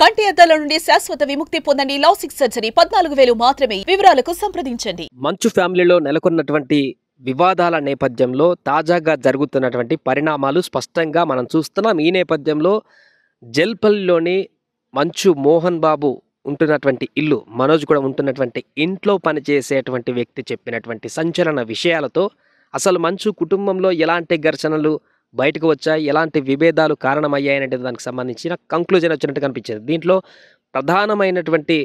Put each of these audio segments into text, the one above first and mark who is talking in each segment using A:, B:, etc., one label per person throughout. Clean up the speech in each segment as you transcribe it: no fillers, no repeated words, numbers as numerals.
A: కంటి అద్దాల నుండి శాశ్వత విముక్తి పొందండి. లాసిక్ సర్జరీ 14,000 మాత్రమే. వివరాలకు సంప్రదించండి.
B: మంచు ఫ్యామిలీలో నెలకొన్నటువంటి వివాదాల నేపథ్యంలో తాజాగా జరుగుతున్నటువంటి పరిణామాలు స్పష్టంగా మనం చూస్తున్నాం. ఈ నేపథ్యంలో జల్పల్లిలోని మంచు మోహన్ బాబు ఉంటున్నటువంటి ఇల్లు, మనోజ్ కూడా ఉంటున్నటువంటి ఇంట్లో పనిచేసేటువంటి వ్యక్తి చెప్పినటువంటి సంచలన విషయాలతో అసలు మంచు కుటుంబంలో ఎలాంటి ఘర్షణలు బయటకు వచ్చాయి, ఎలాంటి విభేదాలు కారణమయ్యాయనే దానికి సంబంధించిన కంక్లూజన్ వచ్చినట్టు కనిపించింది. దీంట్లో ప్రధానమైనటువంటి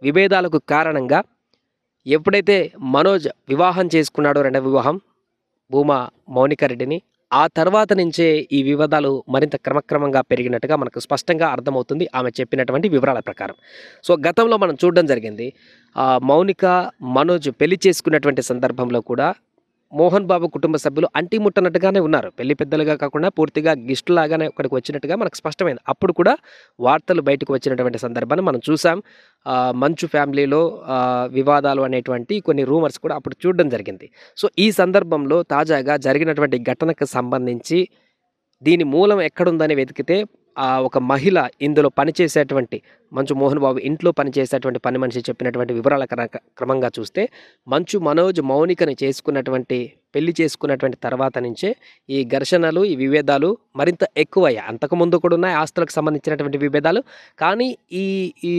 B: విభేదాలకు కారణంగా ఎప్పుడైతే మనోజ్ వివాహం చేసుకున్నాడో, రెండవ వివాహం భూమా మౌనిక రెడ్డిని, ఆ తర్వాత నుంచే ఈ వివాదాలు మరింత క్రమక్రమంగా పెరిగినట్టుగా మనకు స్పష్టంగా అర్థమవుతుంది ఆమె చెప్పినటువంటి వివరాల ప్రకారం. సో గతంలో మనం చూడడం జరిగింది, మౌనిక మనోజ్ పెళ్లి చేసుకున్నటువంటి సందర్భంలో కూడా మోహన్ బాబు కుటుంబ సభ్యులు అంటిముట్టనట్టుగానే ఉన్నారు. పెళ్లి పెద్దలుగా కాకుండా పూర్తిగా గిస్టులాగానే అక్కడికి వచ్చినట్టుగా మనకు స్పష్టమైంది. అప్పుడు కూడా వార్తలు బయటకు వచ్చినటువంటి సందర్భాన్ని మనం చూసాం. మంచు ఫ్యామిలీలో వివాదాలు అనేటువంటి కొన్ని రూమర్స్ కూడా అప్పుడు చూడడం జరిగింది. సో ఈ సందర్భంలో తాజాగా జరిగినటువంటి ఘటనకు సంబంధించి దీని మూలం ఎక్కడుందని వెతికితే ఒక మహిళ ఇందులో పనిచేసేటువంటి మంచు మోహన్ బాబు ఇంట్లో పనిచేసేటువంటి పని మనిషి చెప్పినటువంటి వివరాల క్రమంగా చూస్తే మంచు మనోజ్ మౌనికని పెళ్లి చేసుకున్నటువంటి తర్వాత నుంచే ఈ ఘర్షణలు, ఈ విభేదాలు మరింత ఎక్కువయ్యాయి. అంతకుముందు కూడా ఉన్నాయి ఆస్తులకు సంబంధించినటువంటి విభేదాలు, కానీ ఈ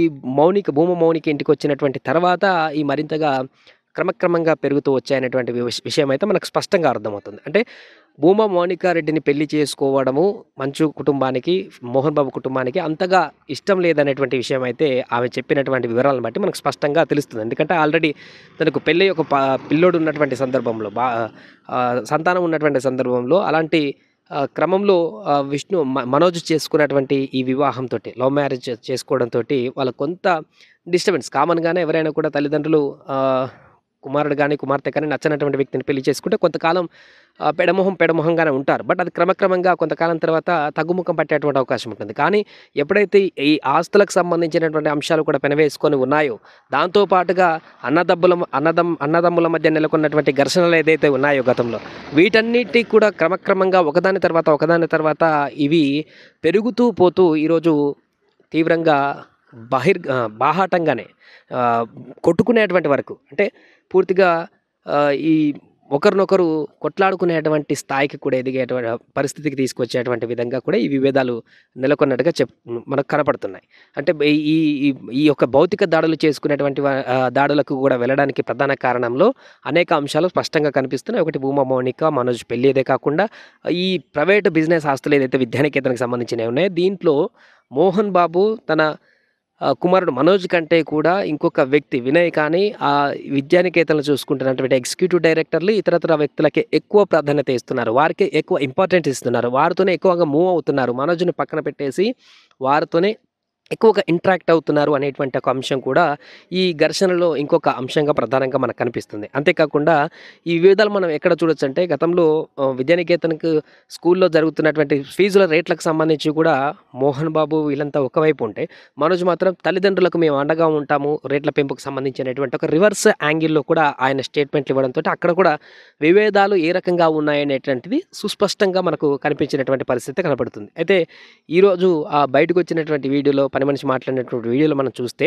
B: భూమా మౌనిక ఇంటికి వచ్చినటువంటి తర్వాత ఈ మరింతగా క్రమక్రమంగా పెరుగుతూ వచ్చాయనేటువంటి విషయం అయితే మనకు స్పష్టంగా అర్థమవుతుంది. అంటే భూమా మౌనిక రెడ్డిని పెళ్లి చేసుకోవడము మంచు కుటుంబానికి, మోహన్ బాబు కుటుంబానికి అంతగా ఇష్టం లేదనేటువంటి విషయం అయితే ఆమె చెప్పినటువంటి వివరాలను బట్టి మనకు స్పష్టంగా తెలుస్తుంది. ఎందుకంటే ఆల్రెడీ తనకు పెళ్ళి ఒక పిల్లోడు ఉన్నటువంటి సందర్భంలో, సంతానం ఉన్నటువంటి సందర్భంలో, అలాంటి క్రమంలో మనోజ్ చేసుకున్నటువంటి ఈ వివాహంతో, లవ్ మ్యారేజ్ చేసుకోవడంతో వాళ్ళకు కొంత డిస్టర్బెన్స్. కామన్గానే ఎవరైనా కూడా తల్లిదండ్రులు కుమారుడు కానీ కుమార్తె కానీ నచ్చనటువంటి వ్యక్తిని పెళ్లి చేసుకుంటే కొంతకాలం పెడమొహంగానే ఉంటారు. బట్ అది క్రమక్రమంగా కొంతకాలం తర్వాత తగ్గుముఖం పట్టేటువంటి అవకాశం ఉంటుంది. కానీ ఎప్పుడైతే ఈ ఆస్తులకు సంబంధించినటువంటి అంశాలు కూడా పెనవేసుకొని ఉన్నాయో, దాంతోపాటుగా అన్నదమ్ముల మధ్య నెలకొన్నటువంటి ఘర్షణలు ఏదైతే ఉన్నాయో గతంలో, వీటన్నిటి కూడా క్రమక్రమంగా ఒకదాని తర్వాత ఇవి పెరుగుతూ పోతూ ఈరోజు తీవ్రంగా బాహాటంగానే కొట్టుకునేటువంటి వరకు, అంటే పూర్తిగా ఈ ఒకరినొకరు కొట్లాడుకునేటువంటి స్థాయికి కూడా ఎదిగేటువంటి పరిస్థితికి తీసుకొచ్చేటువంటి విధంగా కూడా ఈ విభేదాలు నెలకొన్నట్టుగా మనకు కనపడుతున్నాయి. అంటే ఈ యొక్క భౌతిక దాడులు చేసుకునేటువంటి దాడులకు కూడా వెళ్ళడానికి ప్రధాన కారణంలో అనేక అంశాలు స్పష్టంగా కనిపిస్తున్నాయి. ఒకటి భూమా మౌనిక మనోజ్ పెళ్ళి, ఇదే కాకుండా ఈ ప్రైవేట్ బిజినెస్ ఆస్తులు ఏదైతే విద్యానికేతనకు సంబంధించినవి ఉన్నాయో, దీంట్లో మోహన్ బాబు తన కుమారుడు మనోజ్ కంటే కూడా ఇంకొక వ్యక్తి వినయ్ కానీ ఆ విద్యానికేతనలు చూసుకుంటున్నటువంటి ఎగ్జిక్యూటివ్ డైరెక్టర్లు ఇతరత్ర వ్యక్తులకే ఎక్కువ ప్రాధాన్యత ఇస్తున్నారు, వారికి ఎక్కువ ఇంపార్టెంట్ ఇస్తున్నారు, వారితోనే ఎక్కువగా మూవ్ అవుతున్నారు, మనోజ్ని పక్కన పెట్టేసి వారితోనే ఎక్కువగా ఇంటరాక్ట్ అవుతున్నారు అనేటువంటి ఒక అంశం కూడా ఈ ఘర్షణలో ఇంకొక అంశంగా ప్రధానంగా మనకు కనిపిస్తుంది. అంతేకాకుండా ఈ వివిధాలు మనం ఎక్కడ చూడొచ్చు అంటే, గతంలో విద్యానికేతన్కు స్కూల్లో జరుగుతున్నటువంటి ఫీజుల రేట్లకు సంబంధించి కూడా మోహన్ బాబు వీళ్ళంతా ఒకవైపు ఉంటే, మనోజ్ మాత్రం తల్లిదండ్రులకు మేము అండగా ఉంటాము రేట్ల పెంపుకు సంబంధించినటువంటి ఒక రివర్స్ యాంగిల్లో కూడా ఆయన స్టేట్మెంట్లు ఇవ్వడంతో అక్కడ కూడా విభేదాలు ఏ రకంగా ఉన్నాయనేటువంటిది సుస్పష్టంగా మనకు కనిపించినటువంటి పరిస్థితి కనపడుతుంది. అయితే ఈరోజు బయటకు వచ్చినటువంటి వీడియోలో, పని మనిషి మాట్లాడినటువంటి వీడియోలో మనం చూస్తే,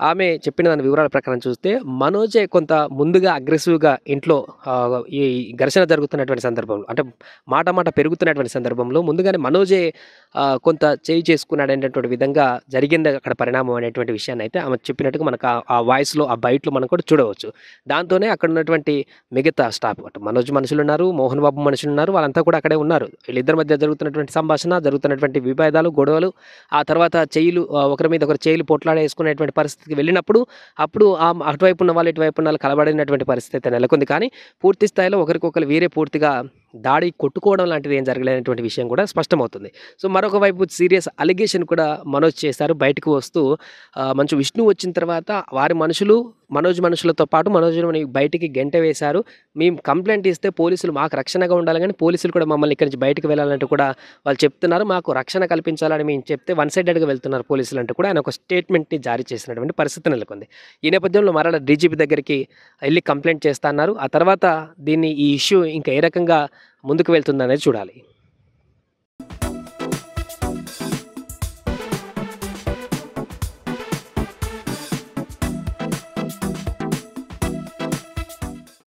B: ఆమె చెప్పిన దాని వివరాల ప్రకారం చూస్తే మనోజే కొంత ముందుగా అగ్రెసివ్గా ఇంట్లో ఈ ఘర్షణ జరుగుతున్నటువంటి సందర్భంలో, అంటే మాట పెరుగుతున్నటువంటి సందర్భంలో ముందుగానే మనోజే కొంత చేయి చేసుకున్నాడు అనేటువంటి విధంగా జరిగింది అక్కడ పరిణామం అనేటువంటి విషయాన్ని అయితే ఆమె చెప్పినట్టుగా మనకు ఆ వాయిస్లో, ఆ బయటలో మనం కూడా చూడవచ్చు. దాంతోనే అక్కడ ఉన్నటువంటి మిగతా స్టాఫ్, అటు మనోజ్ మనుషులు ఉన్నారు, మోహన్ బాబు మనుషులు ఉన్నారు, వాళ్ళంతా కూడా అక్కడే ఉన్నారు. వీళ్ళిద్దరి మధ్య జరుగుతున్నటువంటి సంభాషణ, జరుగుతున్నటువంటి విభేదాలు, గొడవలు, ఆ తర్వాత ఒకరి మీద ఒకరు చేయిలు పొట్లాడేసుకునేటువంటి పరిస్థితికి వెళ్ళినప్పుడు అప్పుడు అటువైపు ఉన్న వాళ్ళు ఇటువైపు ఉన్న వాళ్ళు కలబడినటువంటి పరిస్థితి అయితే నెలకొంది. కానీ పూర్తి స్థాయిలో ఒకరికొకరు వీరే పూర్తిగా దాడి కొట్టుకోవడం లాంటిది ఏం జరగలేనటువంటి విషయం కూడా స్పష్టమవుతుంది. సో మరొక వైపు సీరియస్ అలిగేషన్ కూడా మనోజ్ చేశారు. బయటకు వస్తూ మంచు విష్ణు వచ్చిన తర్వాత వారి మనోజ్ మనుషులతో పాటు మనోజ్ని బయటికి గెంట వేశారు. మేము కంప్లైంట్ ఇస్తే పోలీసులు మాకు రక్షణగా ఉండాలి, కానీ పోలీసులు కూడా మమ్మల్ని ఇక్కడి నుంచి బయటకు వెళ్ళాలంటూ కూడా వాళ్ళు చెప్తున్నారు. మాకు రక్షణ కల్పించాలని మేము చెప్తే వన్ సైడెడ్గా వెళ్తున్నారు పోలీసులు అంటూ కూడా ఆయన ఒక స్టేట్మెంట్ని జారీ చేసినటువంటి పరిస్థితి నెలకొంది. ఈ నేపథ్యంలో మరలా డీజీపీ దగ్గరికి వెళ్ళి కంప్లైంట్ చేస్తా అన్నారు. ఆ తర్వాత ఈ ఇష్యూ ఇంకా ఏ రకంగా ముందుకు వెళ్తుందనేది చూడాలి.